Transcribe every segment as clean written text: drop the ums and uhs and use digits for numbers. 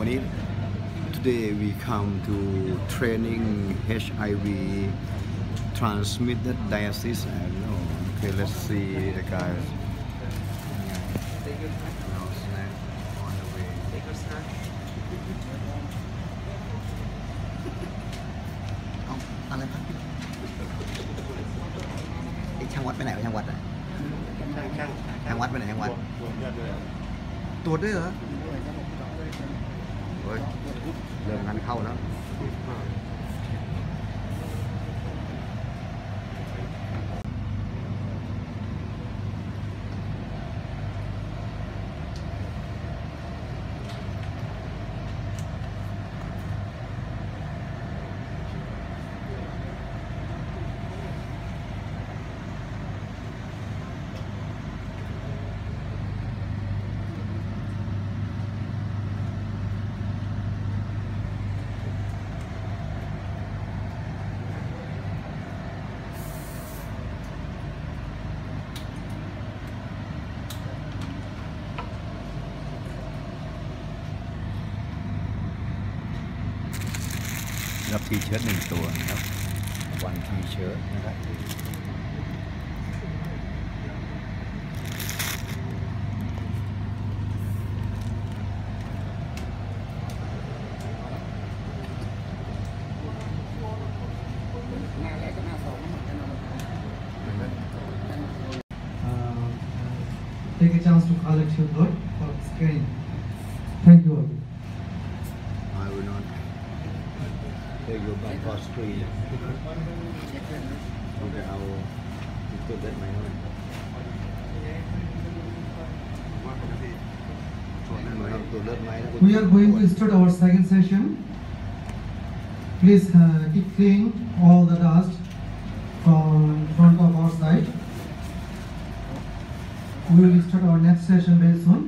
นี้ today we come to training HIV transmitted disease. I don't know. Okay, let's see the guys. Now snack on the way. Take a snack. อะไรครับไอ้ช่างวัดไปไหนวะช่างวัดอะช่างวัดไปไหนช่างวัดตรวจด้วยเหรอเฮ้ยเริ่มงานเข้าแล้ว รับทีเชิ้ต1 ตัวนะครับวันทีเชิ้ตนะครับ Take a chance to collect your blood for screening. Thank you all. I will not take your blood for screen. Okay, I will put that my own. We are going to start our second session. Please keep clean all the dust from front of our side. We will start our next session very soon.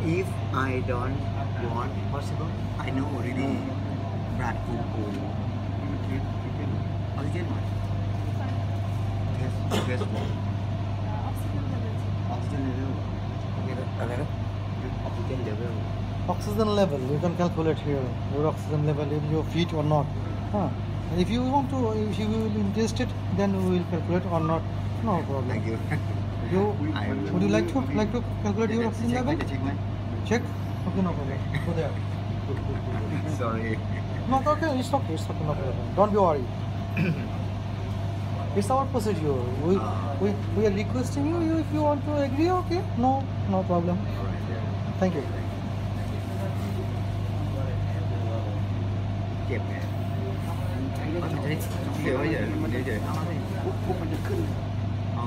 If I don't want possible, I know already. Blood group oxygen one. Test oxygen level. Oxygen level. Oxygen level, you can calculate here your oxygen level in your feet or not. If you want to, if you will interested, then we will calculate or not. No problem. Thank you. Would you like to calculate your oxygen level? Check. Okay, no problem. Go there. Sorry. No, okay, it's okay, no problem. Don't be worried. It's our procedure. We are requesting you if you want to agree. Okay, no problem. Thank you. เจ็บไงเดี๋ยวปุ๊บมันจะขึ้นเ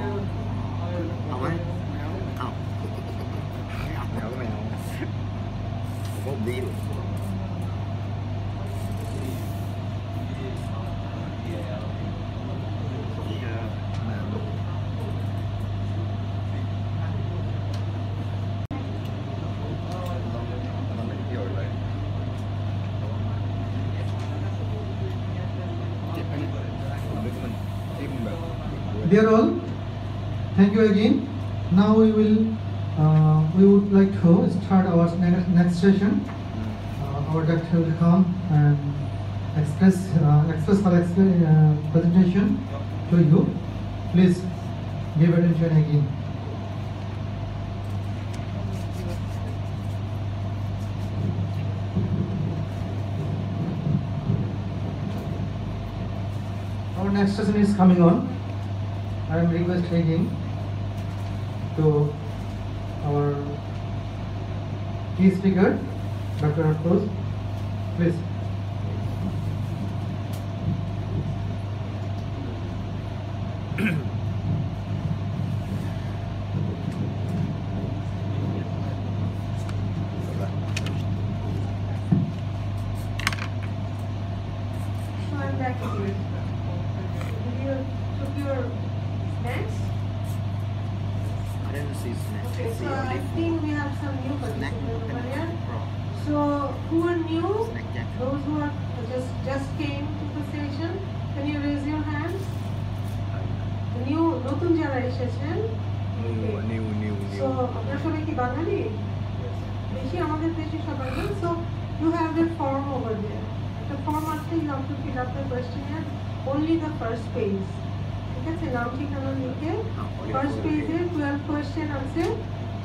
อาไหมเอาก็ไม่เอาผมดีอยู่ Dear all, thank you again. Now we would like to start our next session. Our doctor will come and express presentation to you. Please give attention again. Our next session is coming on. I am requesting to our key speaker, Dr. Afroz, please. So I'm back here. You took your snacks? I didn't see snacks. Okay, so I think we have some new participants over here. So who are new? Those who are just came to the session, can you raise your hands? The new নতুন যারা এসেছেন। So আপনারা সবাই কি বাঙালি? বেশি আমাদের দেশে সবাই না। So you have a form over there. The form আছে, you have to fill up the questionnaire. Only the first page. ঠিক আছে, নাম ঠিকানা লিখে first page এ 12 question আছে.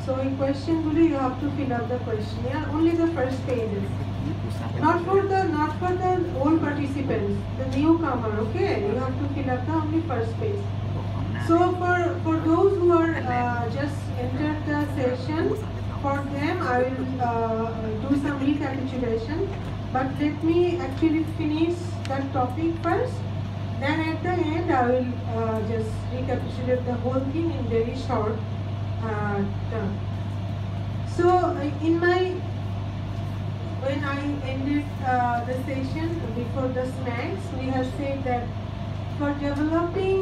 So in question গুলি you have to fill up the questionnaire. Only the first pages. Not for the old participants, the newcomer. Okay, you have to fill up the only first page. So for those who are just entered the session, for them I will do some recapitulation. But let me actually finish that topic first. Then at the end I will just recapitulate the whole thing in very short term. So when I ended the session before the snacks, we have said that for developing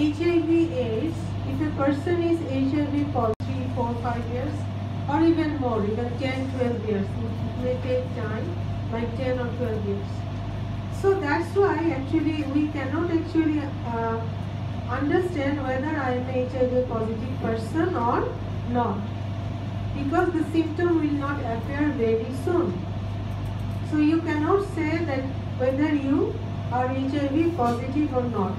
HIV/AIDS, if a person is HIV positive 3, 4, 5 years, or even more, even 10, 12 years, it may take time, like 10 or 12 years. So that's why actually we cannot actually understand whether I am a HIV positive person or not, because the symptom will not appear very soon. So you cannot say that whether you are HIV positive or not.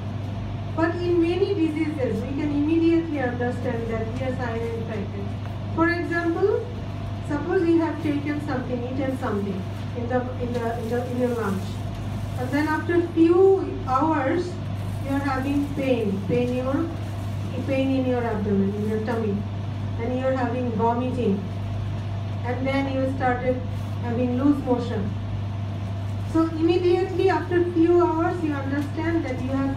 But in many diseases, we can immediately understand that yes, I am infected. For example, suppose you have taken something, eaten something in your lunch, and then after few hours, you are having pain in your abdomen, in your tummy, and you are having vomiting, and then you started having loose motion. So immediately after few hours, you understand that you have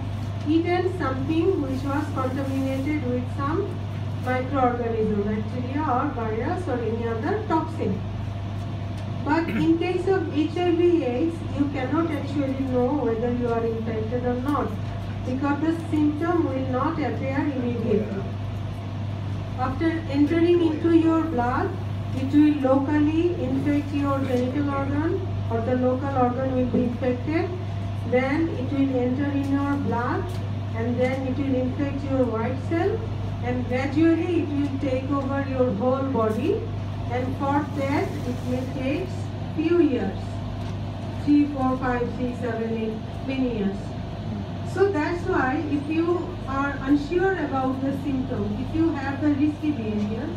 eaten something which was contaminated with some microorganism, bacteria or virus or any other toxin. But in case of HIV/AIDS, you cannot actually know whether you are infected or not, because the symptom will not appear immediately. After entering into your blood, it will locally infect your genital organ, or the local organ will be infected. Then it will enter in your blood, and then it will infect your white cell, and gradually it will take over your whole body, and for that it may take few years, 3, 4, 5, 6, 7, 8, many years. So that's why if you are unsure about the symptom, if you have the risky behavior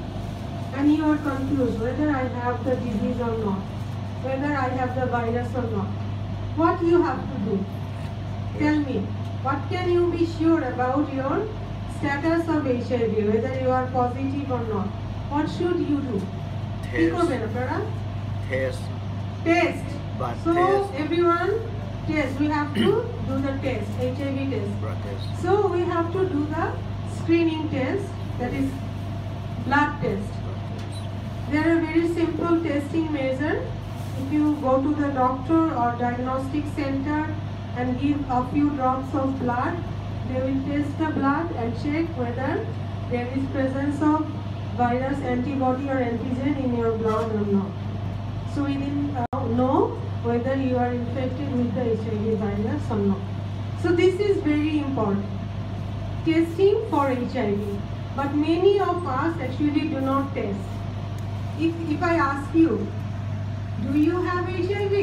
and you are confused whether I have the disease or not, whether I have the virus or not, what you have to do? Tell me, what can you be sure about your status of HIV, whether you are positive or not? What should you do? Test. So everyone, test. We have to do the test, HIV test. So we have to do the screening test, that is blood test. There are very simple testing measures. If you go to the doctor or diagnostic center and give a few drops of blood, they will test the blood and check whether there is presence of virus, antibody or antigen in your blood or not. So we will know whether you are infected with the HIV virus or not. So this is very important. Testing for HIV. but many of us actually do not test. If I ask you, do you have HIV?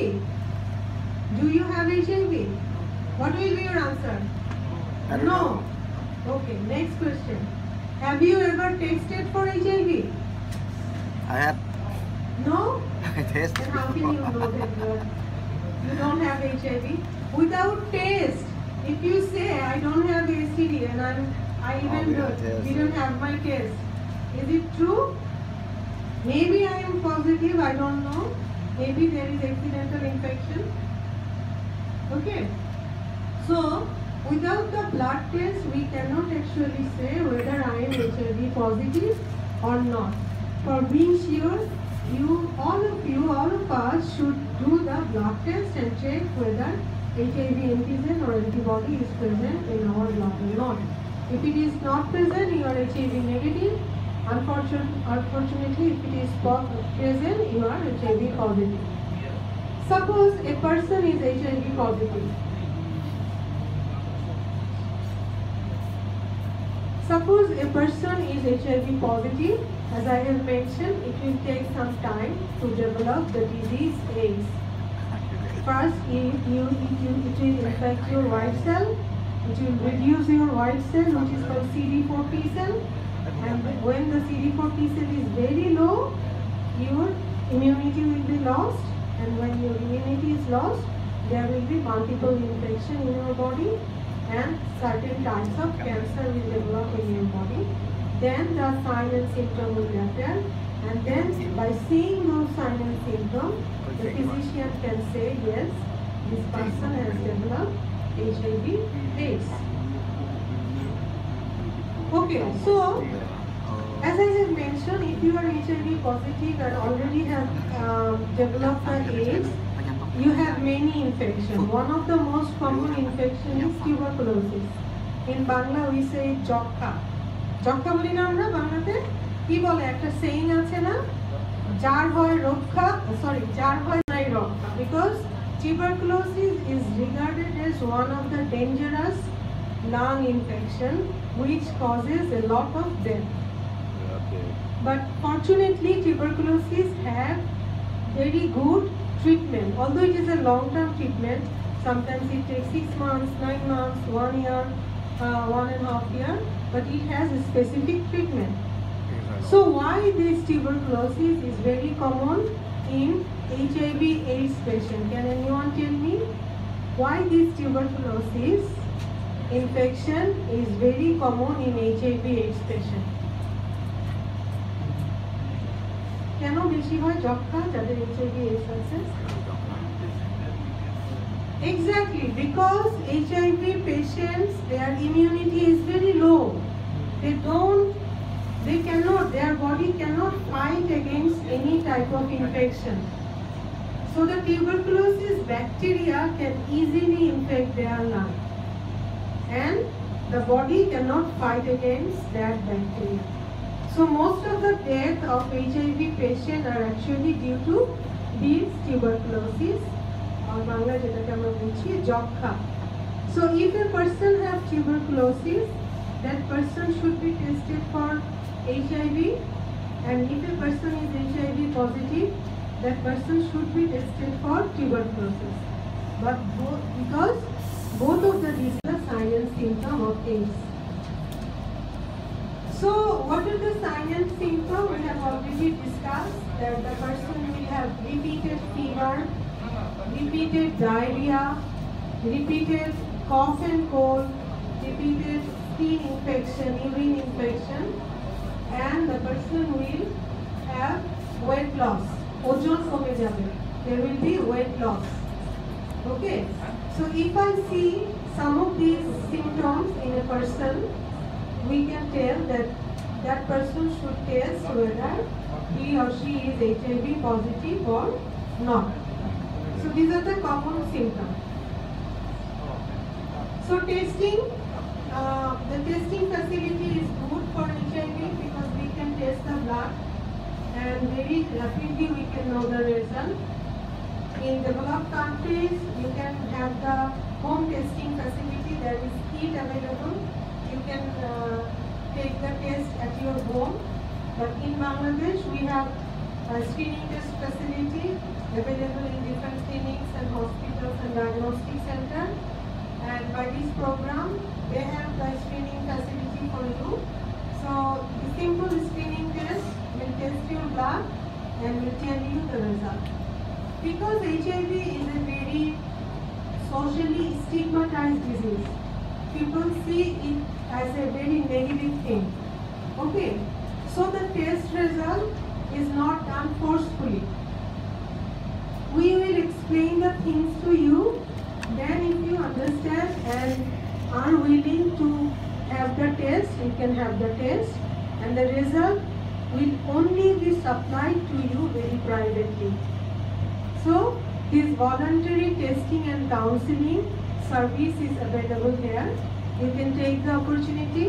Do you have HIV? What will be your answer? I don't No. know. Okay, next question. Have you ever tested for HIV? I have No? tested Then how can you know before. that you don't have HIV? Without test, if you say I don't have STD and I even without test. didn't have my test, is it true? Maybe I am positive, I don't know. Maybe there is accidental infection. Okay. So, without the blood test, we cannot actually say whether I am HIV positive or not. For being sure, all of us should do the blood test and check whether HIV antigen or antibody is present in our blood or not. If it is not present, you are HIV negative. Unfortunately, if it is present, you are HIV positive. Suppose a person is HIV positive. Suppose a person is HIV positive, as I have mentioned, it will take some time to develop the disease AIDS. First, it will infect your white cell, it will reduce your white cell, which is called CD4 T cell, and when the CD4 T cell is very low, your immunity will be lost, and when your immunity is lost, there will be multiple infection in your body, and certain types of cancer will develop in your body. Then the sign and symptom will appear, and then by seeing those signs and symptoms, the physician can say, yes, this person has developed HIV/AIDS. Okay, so as I have mentioned, if you are HIV positive and already have developed the AIDS, you have many infections. One of the most common infection is tuberculosis. In Bangla we say jokka. Jokka boli na amra Banglate? Ki bole ekta saying ache na? Jar hoy rokha, jar hoy nai rokha. Because tuberculosis is regarded as one of the dangerous lung infection which causes a lot of death. But fortunately, tuberculosis have very good treatment. Although it is a long-term treatment, sometimes it takes 6 months, 9 months, 1 year, 1.5 years, but it has a specific treatment. So why this tuberculosis is very common in HIV/AIDS patient? Can anyone tell me why this tuberculosis infection is very common in HIV/AIDS patient? কেন বেশি হয় যক্ষা যাদের HIV/AIDS আছে? Exactly, because HIV patients, their immunity is very low. Their body cannot fight against any type of infection. So the tuberculosis bacteria can easily infect their lung, and the body cannot fight against that bacteria. So most of the death of HIV patients are actually due to this tuberculosis, or Bangla jetake amra bolchi jokha. So if a person have tuberculosis, that person should be tested for HIV, and if a person is HIV positive, that person should be tested for tuberculosis. But because both of these are sign and symptom of AIDS. So what are the signs and symptoms? We have already discussed that the person will have repeated fever, repeated diarrhea, repeated cough and cold, repeated skin infection, urine infection, and the person will have weight loss. Ojon kome jabe. There will be weight loss. Okay. So if I see some of these symptoms in a person, we can tell that that person should test whether he or she is HIV positive or not. So these are the common symptoms. So testing, the testing facility is good for HIV because we can test the blood and very rapidly we can know the result. In developed countries, you can have the home testing facility, that is kit available. You can take the test at your home. But in Bangladesh, we have a screening test facility available in different clinics and hospitals and diagnostic centers. And by this program, they have the screening facility for you. So the simple screening test will test your blood and will tell you the result. Because HIV is a very socially stigmatized disease, people see it as a very negative thing. Okay, so the test result is not done forcefully. We will explain the things to you. Then if you understand and are willing to have the test, you can have the test, and the result will only be supplied to you very privately. So this voluntary testing and counseling service is available here. You can take the opportunity,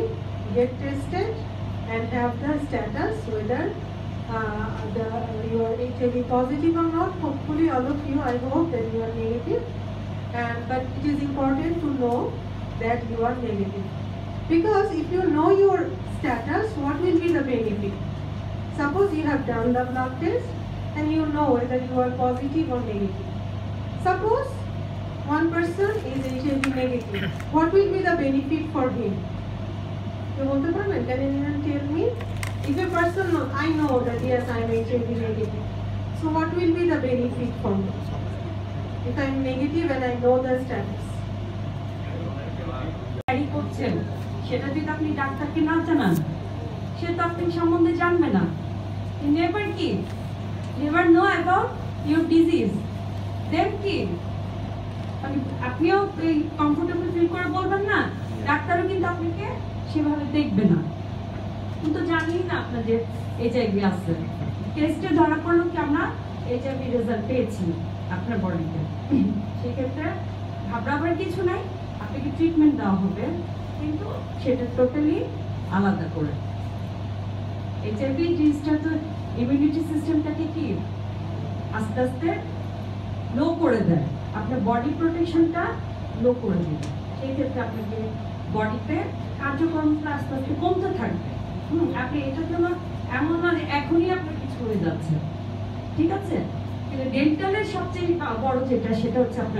get tested, and have the status whether you are HIV positive or not. Hopefully all of you, I hope that you are negative. But it is important to know that you are negative. Because if you know your status, what will be the benefit? Suppose you have done the blood test and you know whether you are positive or negative. Suppose one person is HIV negative. What will be the benefit for him? Can anyone tell me? If a person knows, I know that yes, I am HIV negative. So what will be the benefit for me? If I am negative and I know the status. সেটা যদি আপনি ডাক্তারকে না জানান, সে তো আপনার সম্বন্ধে জানবে না। You never know about your disease. Then কি? আপনিও কমফোর্টেবল ফিল করে বলবেন না, ডাক্তারও কিন্তু আপনাকে সেভাবে দেখবে না। কিন্তু জানি না আপনাদের HIV আছে। টেস্টে ধরা পড়লো কি আমরা HIV রেজাল্ট পেয়েছি আপনার বডিতে। সেক্ষেত্রে ঘাবড়াবার কিছু নাই, আপনাকে ট্রিটমেন্ট দেওয়া হবে, কিন্তু সেটা টোটালি আলাদা করে। HIV ডিজিজটা তো ইমিউনিটি সিস্টেমটাকে কি আস্তে আস্তে লো করে দেয়, আপনার বডি প্রোটেকশনটা লো করে দেয়। সেই ক্ষেত্রে আপনাকে বডিতে কার্যক্রমটা আস্তে আস্তে কমতে থাকবে। আপনি এটার জন্য এমন না যে এখনই আপনার কিছু হয়ে যাচ্ছে, ঠিক আছে? কিন্তু ডেন্টালের সবচেয়ে বড় যেটা, সেটা হচ্ছে আপনার